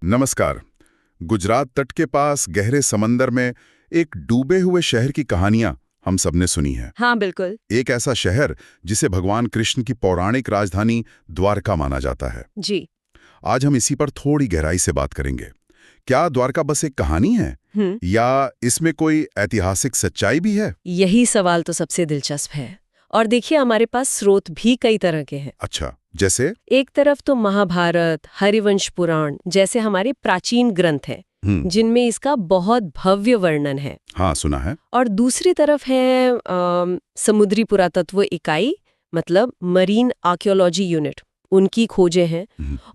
नमस्कार। गुजरात तट के पास गहरे समंदर में एक डूबे हुए शहर की कहानियां हम सबने सुनी है। हाँ बिल्कुल। एक ऐसा शहर जिसे भगवान कृष्ण की पौराणिक राजधानी द्वारका माना जाता है। जी। आज हम इसी पर थोड़ी गहराई से बात करेंगे। क्या द्वारका बस एक कहानी है या इसमें कोई ऐतिहासिक सच्चाई भी है? यही सवाल तो सबसे दिलचस्प है। और देखिए, हमारे पास स्रोत भी कई तरह के हैं। अच्छा, जैसे? एक तरफ तो महाभारत, हरिवंश पुराण जैसे हमारे प्राचीन ग्रंथ हैं, जिनमें इसका बहुत भव्य वर्णन है। हाँ, सुना है। और दूसरी तरफ है समुद्री पुरातत्व इकाई, मतलब मरीन आर्कियोलॉजी यूनिट, उनकी खोजें हैं।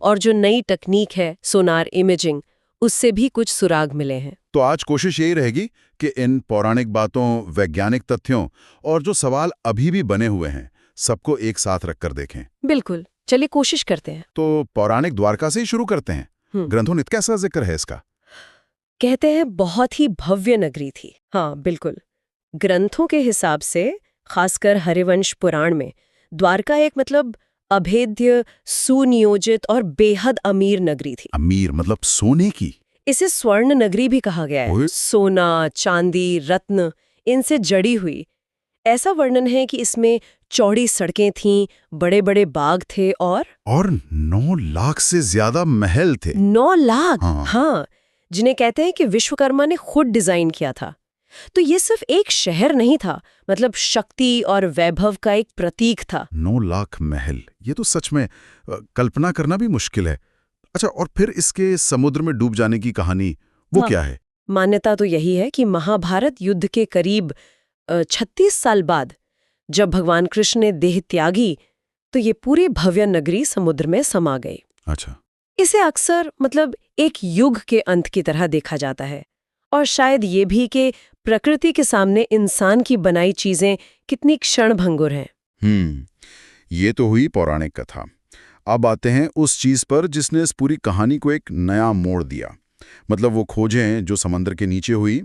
और जो नई तकनीक है सोनार इमेजिंग, उससे भी कुछ सुराग मिले हैं। तो आज कोशिश यही रहेगी कि इन पौराणिक बातों, वैज्ञानिक तथ्यों और जो सवाल अभी भी बने हुए हैं, सबको एक साथ रखकर देखें। बिल्कुल, चलिए कोशिश करते हैं। तो पौराणिक द्वारका से ही शुरू करते हैं। ग्रंथों में कैसा जिक्र है इसका? कहते हैं बहुत ही भव्य नगरी थी। हाँ बिल्कुल, ग्रंथों के हिसाब से, खासकर हरिवंश पुराण में, द्वारका एक मतलब अभेद्य, सुनियोजित और बेहद अमीर नगरी थी। अमीर मतलब सोने की? इसे स्वर्ण नगरी भी कहा गया है। सोना, चांदी, रत्न इनसे जड़ी हुई। ऐसा वर्णन है कि इसमें चौड़ी सड़कें थीं, बड़े बड़े बाग थे और 9 लाख से ज्यादा महल थे। 9 लाख? हाँ, जिन्हें कहते हैं कि विश्वकर्मा ने खुद डिजाइन किया था। तो ये सिर्फ एक शहर नहीं था, मतलब शक्ति और वैभव का एक प्रतीक था। 9 लाख महल, ये तो सच में कल्पना करना भी मुश्किल है। अच्छा, और फिर इसके समुद्र में डूब जाने की कहानी, वो क्या है? मान्यता तो यही है कि महाभारत युद्ध के करीब 36 साल बाद जब भगवान कृष्ण ने देह त्यागी, तो ये पूरी भव्य नगरी समुद्र में समा गई। अच्छा। इसे अक्सर मतलब एक युग के अंत की तरह देखा जाता है। और शायद ये भी कि प्रकृति के सामने इंसान की बनाई चीजें कितनी क्षणभंगुर हैं। ये तो हुई पौराणिक कथा। अब आते हैं उस चीज पर जिसने इस पूरी कहानी को एक नया मोड़ दिया। मतलब वो खोजें जो समंदर के नीचे हुई।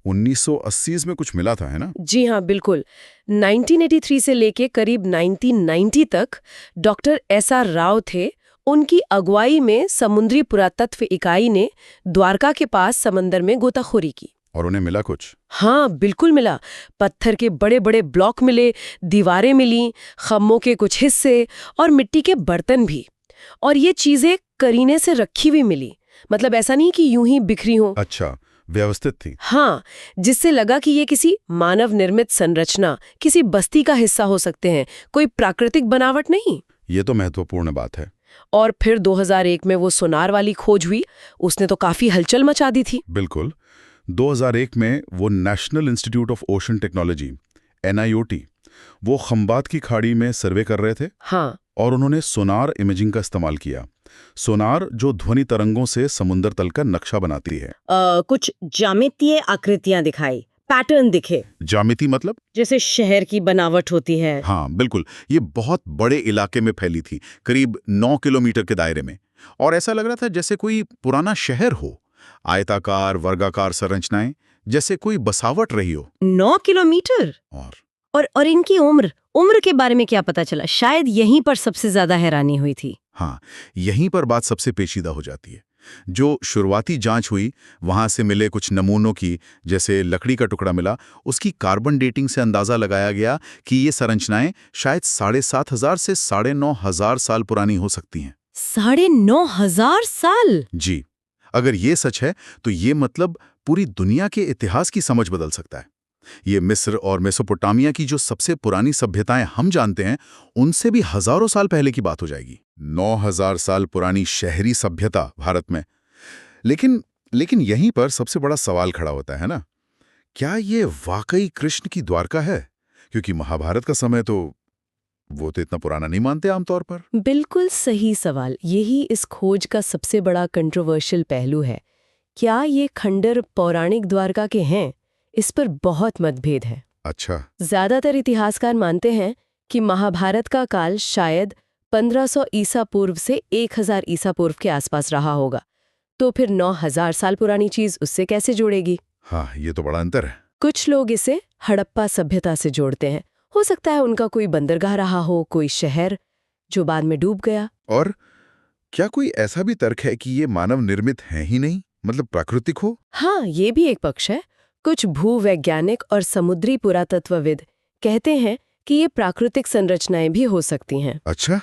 1980 में कुछ मिला था, है ना? जी हाँ बिल्कुल। 1983 से लेके करीब 1990 तक डॉक्टर SR राव थे। उनकी अगुवाई में समुद्री पुरातत्व इकाई ने द्वारका के पास समंदर में गोताखोरी की। और उन्हें मिला कुछ? हाँ बिल्कुल मिला। पत्थर के बड़े बड़े ब्लॉक मिले, दीवारें मिली, खम्भों के कुछ हिस्से और मिट्टी के बर्तन भी। और ये चीजें करीने से रखी हुई मिली, मतलब ऐसा नहीं कि यूं ही बिखरी हो। अच्छा, व्यवस्थित थी। हाँ, जिससे लगा कि ये किसी मानव निर्मित संरचना, किसी बस्ती का हिस्सा हो सकते हैं, कोई प्राकृतिक बनावट नहीं। ये तो महत्वपूर्ण बात है। और फिर 2001 में वो सोनार वाली खोज हुई, उसने तो काफी हलचल मचा दी थी। बिल्कुल। 2001 में वो national institute of ocean technology NIOT वो खंबात की खाड़ी में सर्वे कर रहे थे। हाँ। और उन्होंने सोनार इमेजिंग का इस्तेमाल किया। सोनार जो ध्वनि तरंगों से समुद्र तल का नक्शा बनाती है। कुछ ज्यामितीय आकृतियां दिखाई, पैटर्न दिखे। ज्यामिति मतलब? जैसे शहर की बनावट होती है। हाँ बिल्कुल, ये बहुत बड़े इलाके में फैली थी, करीब 9 किलोमीटर के दायरे में। और ऐसा लग रहा था जैसे कोई पुराना शहर हो। आयताकार, वर्गाकार संरचनाएं, जैसे कोई बसावट रही हो। 9 किलोमीटर? और इनकी उम्र के बारे में क्या पता चला? शायद यहीं पर सबसे ज्यादा हैरानी हुई थी। हाँ, यहीं पर बात सबसे पेचीदा हो जाती है। जो शुरुआती जांच हुई, वहां से मिले कुछ नमूनों की, जैसे लकड़ी का टुकड़ा मिला, उसकी कार्बन डेटिंग से अंदाजा लगाया गया कि ये संरचनाएं शायद 7,500 से 9,500 साल पुरानी हो सकती हैं। 9,500 साल? जी। अगर ये सच है तो ये मतलब पूरी दुनिया के इतिहास की समझ बदल सकता है। ये मिस्र और मेसोपोटामिया की जो सबसे पुरानी सभ्यताएं हम जानते हैं, उनसे भी हजारों साल पहले की बात हो जाएगी। 9,000 साल पुरानी शहरी सभ्यता भारत में। लेकिन यहीं पर सबसे बड़ा सवाल खड़ा होता है ना, क्या ये वाकई कृष्ण की द्वारका है? क्योंकि महाभारत का समय तो वो तो इतना पुराना नहीं मानते आमतौर पर। बिल्कुल सही सवाल। यही इस खोज का सबसे बड़ा कंट्रोवर्शियल पहलू है। क्या ये खंडर पौराणिक द्वारका के हैं? इस पर बहुत मतभेद है। अच्छा। ज्यादातर इतिहासकार मानते हैं कि महाभारत का काल शायद 1500 ईसा पूर्व से 1000 ईसा पूर्व के आसपास रहा होगा। तो फिर 9,000 साल पुरानी चीज उससे कैसे जुड़ेगी? हाँ, ये तो बड़ा अंतर है। कुछ लोग इसे हड़प्पा सभ्यता से जोड़ते हैं। हो सकता है उनका कोई बंदरगाह रहा हो, कोई शहर जो बाद में डूब गया। और क्या कोई ऐसा भी तर्क है कि ये मानव निर्मित है ही नहीं, मतलब प्राकृतिक हो? हाँ, ये भी एक पक्ष है। कुछ भूवैज्ञानिक और समुद्री पुरातत्वविद कहते हैं कि ये प्राकृतिक संरचनाएं भी हो सकती हैं। अच्छा,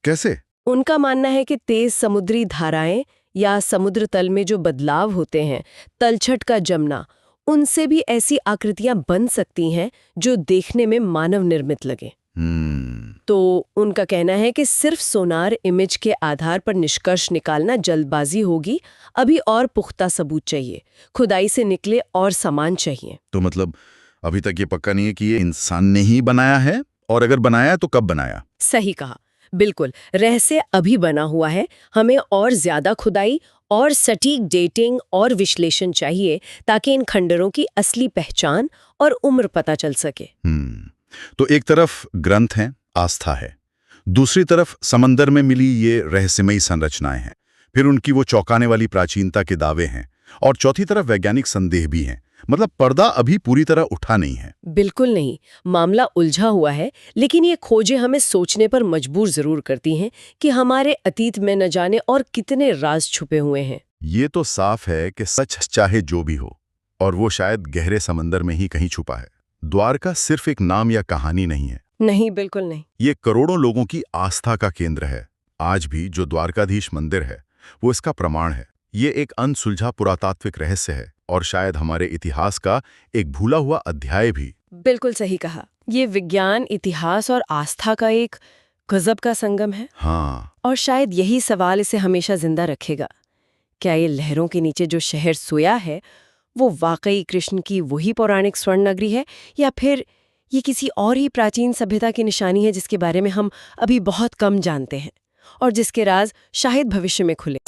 कैसे? उनका मानना है कि तेज समुद्री धाराएं या समुद्र तल में जो बदलाव होते हैं, तलछट का जमना, उनसे भी ऐसी आकृतियां बन सकती हैं जो देखने में मानव निर्मित लगे। तो उनका कहना है कि सिर्फ सोनार इमेज के आधार पर निष्कर्ष निकालना जल्दबाजी होगी, अभी और पुख्ता सबूत चाहिए, खुदाई से निकले और सामान चाहिए। तो मतलब अभी तक ये पक्का नहीं है कि ये इंसान ने ही बनाया है, और अगर बनाया तो कब बनाया? सही कहा, बिल्कुल। रहस्य अभी बना हुआ है, हमें और ज्यादा खुदाई और सटीक डेटिंग और विश्लेषण चाहिए ताकि इन खंडरों की असली पहचान और उम्र पता चल सके। तो एक तरफ ग्रंथ हैं, आस्था है, दूसरी तरफ समंदर में मिली ये रहस्यमयी संरचनाएं हैं, फिर उनकी वो चौंकाने वाली प्राचीनता के दावे हैं, और चौथी तरफ वैज्ञानिक संदेह भी हैं। मतलब पर्दा अभी पूरी तरह उठा नहीं है। बिल्कुल नहीं, मामला उलझा हुआ है, लेकिन ये खोजें हमें सोचने पर मजबूर जरूर करती हैं कि हमारे अतीत में न जाने और कितने राज छुपे हुए हैं। ये तो साफ है कि सच चाहे जो भी हो, और वो शायद गहरे समंदर में ही कहीं छुपा है। द्वारका सिर्फ एक नाम या कहानी नहीं है। नहीं, बिल्कुल नहीं। ये करोड़ों लोगों की आस्था का केंद्र है। आज भी जो द्वारकाधीश मंदिर है, वो इसका प्रमाण है। ये एक अनसुलझा पुरातात्विक रहस्य है, और शायद हमारे इतिहास का एक भूला हुआ अध्याय भी। बिल्कुल सही कहा। ये विज्ञान, इतिहास और आस्था का एक गजब का संगम है। हाँ, और शायद यही सवाल इसे हमेशा जिंदा रखेगा। क्या ये लहरों के नीचे जो शहर सोया है, वो वाकई कृष्ण की वही पौराणिक स्वर्ण नगरी है, या फिर ये किसी और ही प्राचीन सभ्यता की निशानी है जिसके बारे में हम अभी बहुत कम जानते हैं और जिसके राज शायद भविष्य में खुले।